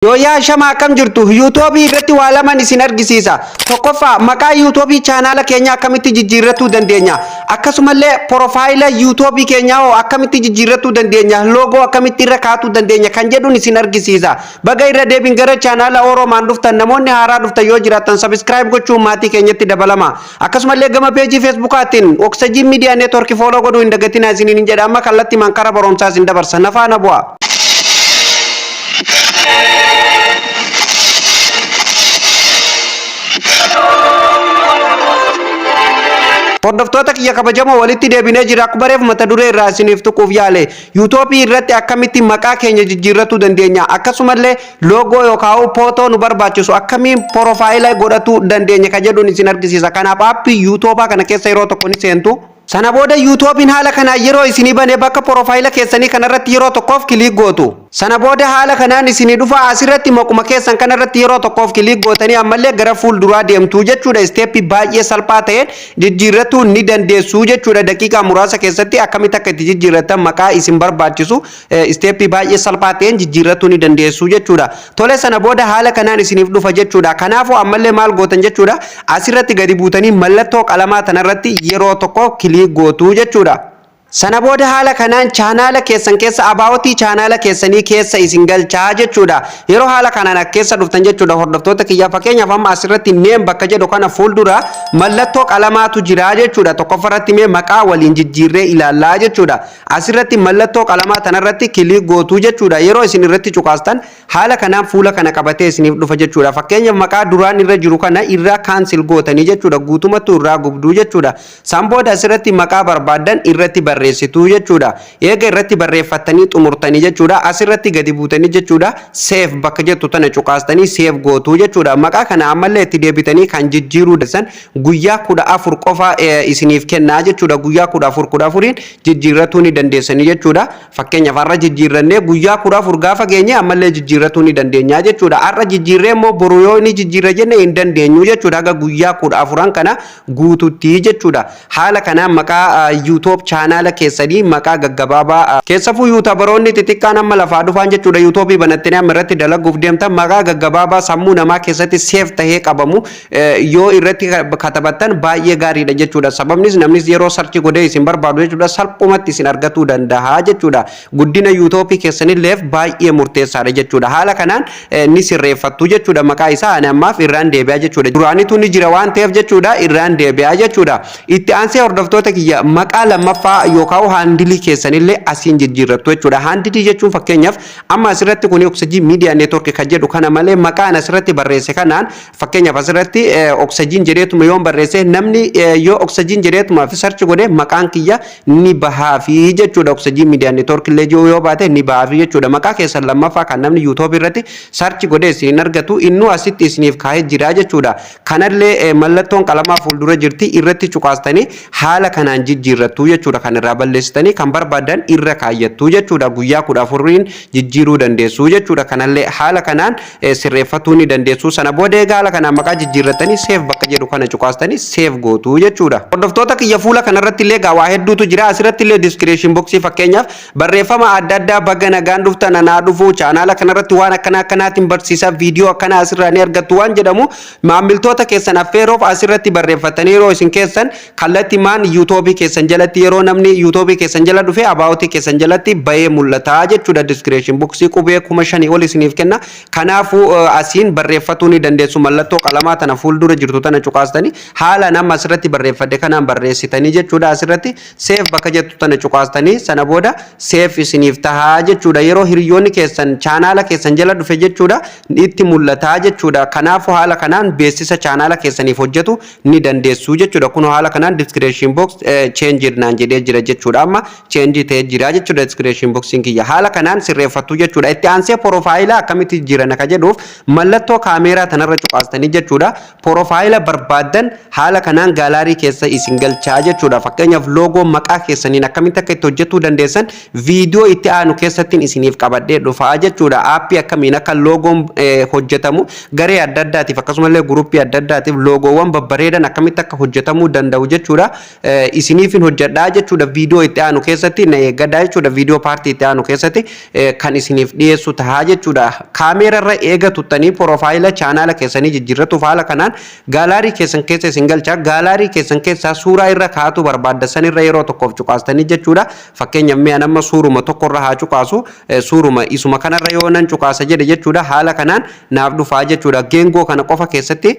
Yoo yaa shamaa akkam jirtu YouTube irratti waa lama isin argisiisa. Tokkoffaa maqaa YouTube channel keenya akkamitti jijjiirrachuu dandeenya. Akkasumallee profile YouTube keenya hoo akkamitti jijjiirrachuu dandeenya. Logo akkamitti irra kaa'uu dandeenya kan jedhuun isin argisiisa. Baga irra deebiin gara channel Oromaan dhuftan namoonni haaraa dhuftan yoo jiraatan subscribe gochuun maatii keenyatti dabalama. Akkasumallee gama page Facebookaatiin Oxygen Media Network follow godhuu hin dagatinaa isiniin jedha. Amma kallattii mankara barumsaa isin dabarsa. Nafaana bu'a. Hordoftoota kiyya kabajamoo walitti deebinee jira akkuma reef mata duree irraa isiniif tuquuf yaale YouTube irratti akkamitti maqaa keenya jijjiirrachuu dandeenya akkasumallee logo yookaan footoo nu barbaachisu akkamiin profaayilii godhachuu dandeenya kan jedhuun isin argisiisa. Kanaaf aappii YouTube kana keessa yeroo tokko ni seentu. Sana booda YouTubein haala kana yeroo isinii bane bakka profaayila keessanii kanarratti yeroo tokkoof kilik gootu. Sana booda haala kanaan isinii dhufa asirratti maquma keessan kanarratti yeroo tokkoof kilik gootanii ammallee gara fuulduraa deemtu jechuudha. Steepii baay'ee salphaa ta'een jijjiirrachuu ni dandeessu jechuudha. Daqiiqaa muraasa keessatti akkamitti akka itti jijjiirrattan maqaa isin barbaachisu steepii baay'ee salphaa ta'een jijjiirrachuu ni dandeessu jechuudha. Tole sana booda haala kanaan isiniif dhufa jechuudha. Kanaafuu ammallee maal gootan jechuudha. Asirratti gadi buutanii mallattoo qalamaa tanarratti yeroo tokko kilik gootu jechuudha. Sana booda haala kanaan channel keessan keessa abaawwatii channel keessanii keessa isin galchaa jechuudha. Yeroo haala kanaan keessa dhuftan jechuudha hordoftoota kiyya fakkeenyaaf amma asirratti name bakka jedhu kana fuuldura mallattoo qalamaatu jira jechuudha. Tokkoffaratti mee maqaa waliin jijjiirree ilaallaa jechuudha. Asirratti mallattoo qalamaa tanarratti kilik gootu jechuudha. Yeroo isin irratti cuqaastan haala kanaan fuula kana qabatee isiniif dhufa jechuudha. Fakkeenyaaf maqaa duraan irra jiru kana irraa cancel gootanii jechuudha. Guutumatti irraa gubduu jechuudha. San booda asirratti maqaa barbaadan irratti barreessitu jechuudha. Eega irratti barreeffatanii xumurtanii jechuudha. Asirratti gadi buutanii jechuudha. Save bakka jettu tana cuqaastanii save gootu jechuudha. Maqaa kana ammallee itti deebitanii kan jijjiiruu dandeessan guyyaa 14 qofa isiniif kennaa jechuudha. Guyyaa 14 jijjiirrachuu ni dandeessanii jechuudha. Fakkeenyaaf har'a jijjiirrannee guyyaa 14 gaafa geenye ammallee jijjiirrachuu ni dandeenya jechuudha. Har'a jijjiirree immoo boru yoo ni jijjiirra jenne hin dandeenyu jechuudha. Aga guyyaa 14 kana guututti jechuudha. Haala kanaan maqaa YouTube channel keessanii maqaa gaggabaabaa keessafuu yuutubaroonni xixiqqaan amma lafaa dhufan jechuudha. YouTube banattanii amma irratti dalaguuf deemtan maqaa gaggabaabaa sammuu namaa keessatti save tahee qabamu yoo irratti katabattan baay'ee gaariidha jechuudha. Sababnis namnis yeroo sarchi godhee isin barbaadu jechuudha salphumatti isin argachuu danda'a jechuudha. Guddina YouTube keessanilleef baay'ee murteessaadha jechuudha. Haala kanaan ni sirreeffattu jechuudha. Maqaa isaa ani ammaaf irraan deebi'aa jechuudha. Duraanitu ni jira waan ta'eef jechuudha irraan deebi'aa jechuudha. Itti aansee hordoftoota kiyya maqaa lammaffaa yookaan handilii keessanillee asiin jijjiirrattu jechuudha. Handilii jechuun fakkeenyaaf amma asirratti kun Oxygen Media Network kan jedhu kana malee maqaan asirratti barreesse kanaan fakkeenyaaf asirratti Oxygen jedheetuma yoo barreesse namni yoo Oxygen jedheetuma fi search godhe maqaan kiyya ni bahaafi jechuudha. Oxygen Media Network illee yoo baate ni bahaafi jechuudha. Maqaa keessan lammaffaa kan namni YouTube irratti search godhe isin argatu innu asitti isiniif kaa'ee jira jechuudha. Kanallee mallattoon qalamaa fuuldura jirti irratti cuqaastanii haala kanaan jijjiirrattu jechuudha. Kan irraa balleessitanii kan barbaadan irra kaayyattu jechuudha. Guyyaa 14 jijjiiruu dandeessu jechuudha. Kanallee haala kanaan sirreeffatuu ni dandeessu. Sana booda egaa haala kanaan maqaa jijjiirratanii save bakka jedhu kana cuqaastanii save gootu jechuudha. Hordoftoota kiyya fuula kanarratti illee waa hedduutu jira. Asirratti illee description boxii fakkeenyaaf barreeffama adda addaa baga nagaan dhuftan anaa dhufu channel kanarratti waan akkanaatiin barsiisa viidiyoo akkana asirraa ni argattu waan jedhamu maamiltoota keessan affeeroof asirratti barreeffatanii yeroo isin keessan kallattii maan YouTube keessan jalatti yeroo namni YouTube keessan jala dhufe abaawwatii keessan jalatti bahee mul'ata jechuudha. Description boxii qubee 5,000 ol isiniif kenna. Kanaafuu asiin barreeffatuu ni dandeessu. Mallattoo qalamaa tana fuuldura jirtu tana cuqaastanii haala nama asirratti barreeffadde kanaan barreessitanii jechuudha. Asirratti save bakka jettu tana cuqaastanii sana booda save isiniif tahaa jechuudha. Yeroo hiriyoonni keessan channel keessan jala dhufe jechuudha itti mul'ata jechuudha. Kanaafuu haala kanaan beeksisa channel keessaniif hojjetu ni dandeessu jechuudha. Kun haala kanaan description box change naan jedhee jira jechuudha. Amma change ta'ee jira jechuudha. Description boxing kiyya haala kanaan sirreeffattu jechuudha. Itti aansee profaayila akkamitti jiran akka jedhuuf mallattoo kaameeraa tanarra cuqaastanii jechuudha. Profaayila barbaadan haala kanaan gaalaarii keessa isin galchaa jechuudha. Fakkeenyaaf loogoo maqaa keessaniin akkamitti akka itti hojjetuu dandeessan viidiyoo itti aanu keessatti isiniif qabadhee dhufaa jechuudha. Aappii akkamiin akka loogoon hojjetamu garee adda addaatiif akkasumallee guruppii adda addaatiif loogoowwan babbareedan akkamitti akka hojjetamuu danda'u jechuudha. Isiniif hin hojjedhaa jechuudha. video itti aanu keessatti na eeggadhaa jechuudha video party itti aanu keessatti kan isiniif dhiyeessu tahaa jechuudha kaameera irra eega tuttanii profaayila chaanaala keessanii jijjiirratuuf haala kanaan gaalarii keessan keessa isin galcha gaalarii keessan keessa suuraa irra kaatu barbaaddan irra yeroo tokkoof cuqaastanii jechuudha fakkeenyaaf mee nama suuruma tokko irra haa cuqaasu suuruma isuma kanarra yoo nan cuqaasa jedhe jechuudha haala kanaan naaf dhufaa jechuudha geengoo kana qofa keessatti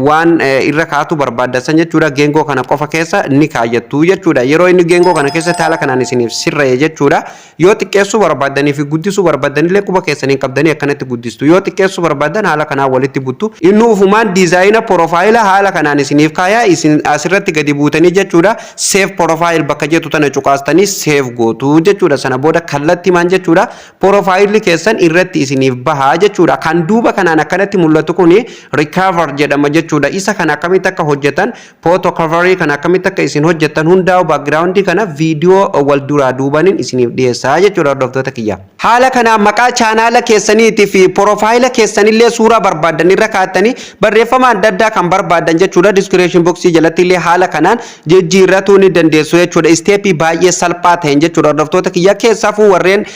waan irra kaatu barbaaddan jechuudha geengoo kana qofa keessa ni kaayattu jechuudha yeroo inni geengoo kana keessatti haala kanaan isiniif sirra'e jechuudha yoo xiqqeessuu barbaadanii fi guddisuu barbaadanii illee quba keessaniin qabdanii akkanatti guddistu yoo xiqqeessuu barbaadan haala kanaan walitti buttu inni ufumaan diizaayina profaayila haala kanaan isiniif kaayaa isin asirratti gadi buutanii jechuudha save profile bakka jettu tana cuqaastanii save gootu jechuudha sana booda kallattii maan jechuudha profaayilli keessan irratti isiniif bahaa jechuudha kan duuba kanaan akkanatti mul'atu kuni recover jedhama jechuudha isa kana akkamitti akka hojjetan photo coverii kana akkamitti akka isin hojjetan hundaa'u background kana video wal duraa duubaniin isiniif dhiyeessaa jechuudha hordoftoota kiyya haala kana maqaa chaanaala keessaniitii fi profaayila keessanillee suuraa barbaadan irra kaa'attanii barreeffama adda addaa kan barbaadan jechuudha description boxii jalatti illee haala kanaan jijjiirratuu ni dandeessu jechuudha isteepii baay'ee salphaa ta'een jechuudha hordoftoota kiyya keessaafuu warreen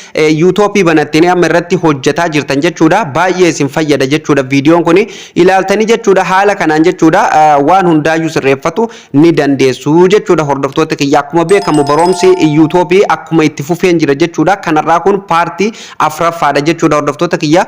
yuutuubii banattanii amma irratti hojjetaa jirtan jechuudha baay'ee isin fayyada jechuudha viidiyoon kun ilaaltanii jechuudha haala kanaan jechuudha waan hundaayyuu sirreeffatu ni dandeessu jechuudha hordoftoota kiyya akkuma beekamu barumsi yuutuubii akkuma itti fufeen jira jechuudha kanarraa kun paartii afuraffaadha jechuudha hordoftoota kiyya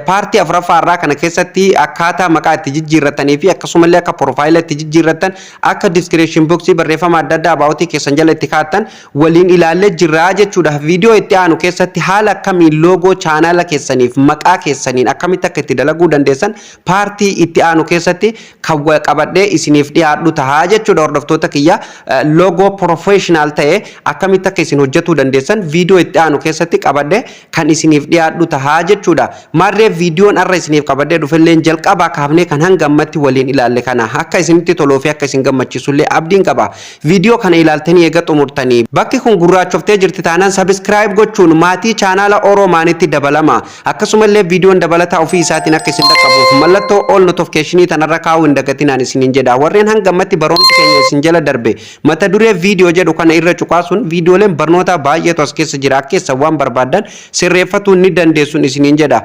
paartii afuraffaarraa kana keessatti akkaataa maqaa itti jijjiirratanii fi akkasumallee akka profaayila itti jijjiirrattan akka description boxii barreeffama adda addaa baawutii keessan jala itti kaa'attan waliin ilaallee jirraa jechuudha viidiyoo itti aanu keessatti haala akkamiin loogoo chaanaala keessaniif maqaa keessaniin akkamitti akka itti dalaguu dandeessan paartii itti aanu keessatti kan qabadhee isiniif dhiyaadhu tahaa jechuudha hordoftoota kiyya loogoo professional ta'e akkamitti akka isin hojjetuu dandeessan viidiyoo itti aanu keessatti qabadhee kan isiniif dhiyaadhu tahaa jechuudha marree viidiyoon arra isiniif qabadhee dhufelleen jalqabaa kaafnee kan hangammatti waliin ilaalle kana akka isinitti toluu fi akka isin gammachiisullee abdiin qaba viidiyoo kana ilaaltanii eega xumurtanii bakki kun gurraachoftee jirti taanaan subscribe gochuun maatii chaanaala Oroomaanitti dabalama akkasumallee viidiyoon dabalataa ofii isaatiin akka isin dhaqqabuuf mallattoo all notification tanarra kaa'uu hin dagatinaan isiniin jedha warreen hangammatti barumsi keenya isin jala darbe mata duree viidiyoo jedhu kana irra cuqaasuun viidiyooleen barnoota baay'eetu as keessa jira keessa waan barbaadan sirreeffatuu ni dandeessuun isiniin jedha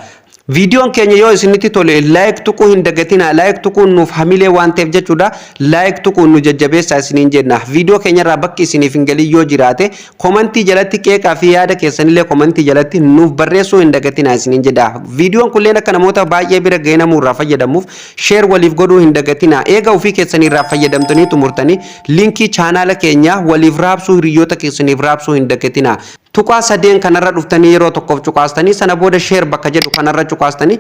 viidiyoon keenya yoo isinitti tole like tuquu hin dagatina like tuquun nuuf hamilee waan ta'eef jechuudha like tuquun nu jajjabeessaa isiniin jenna viidiyoo keenyarraa bakki isiniif hin galin yoo jiraate komentii jalatti qeeqaa fi yaada keessanillee komentii jalatti nuuf barreessuu hin dagatina isiniin jedha viidiyoon kunilleen akka namoota baay'ee bira ga'ee namuu irraa fayyadamuuf share waliif godhuu hin dagatina eega ofii keessanii irraa fayyadamtanii xumurtanii linkii chaanaala keenya waliif raabsuu hiriyoota keessaniif raabsuu hin dagatina tuqaa sadeen kanarra dhuftanii yeroo tokkoof cuqaastanii sana booda share bakka jedhu kanarra cuqaastanii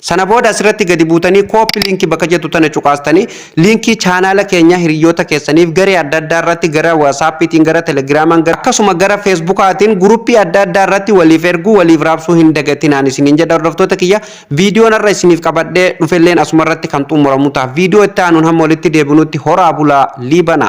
sana booda asirratti gadi buutanii copy linkii bakka jettu tana cuqaastanii linkii chaanaala keenya hiriyoota keessaniif garee adda addaa irratti gara WhatsAppiitiin gara Telegiraamaan akkasuma gara Facebookaatiin guruppii adda addaa irratti waliif erguu waliif raabsuu hin dagatinaan isiniin jedha hordoftoota kiyya viidiyoon irra isiniif qabadhee dhufelleen asuma irratti kan xumuramu ta'a viidiyoo itti aanuun hamma walitti deebinutti horaa bulaa liibana